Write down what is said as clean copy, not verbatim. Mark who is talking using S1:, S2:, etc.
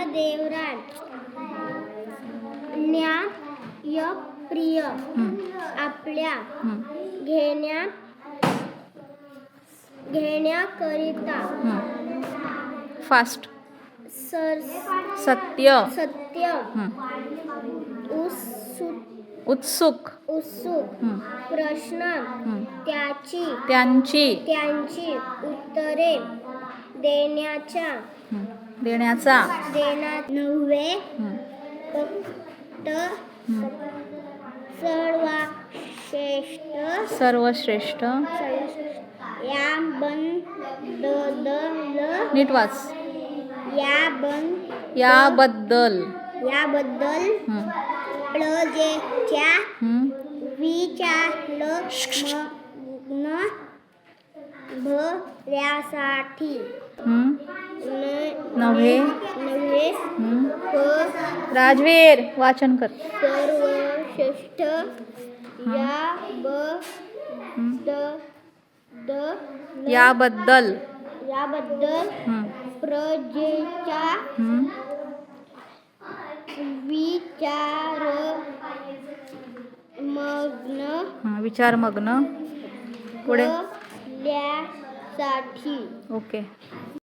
S1: देवरान न्यायप्रिय आपल्या घेण्याकरिता
S2: फास्ट सत्य उत्सुक
S1: प्रश्न
S2: त्यांची
S1: उत्तरे देण्याचा नव्हे फक्त सर्वश्रेष्ठ
S2: नीट वाच याबद्दल
S1: प्रजेच्या विचारमग्न भल्यासाठी नव्हे
S2: राजवीर वाचन कर.
S1: सर्वश्रेष्ठ याबद्दल प्रजेच्या विचारमग्न
S2: पुढे
S1: भल्यासाठी
S2: ओके.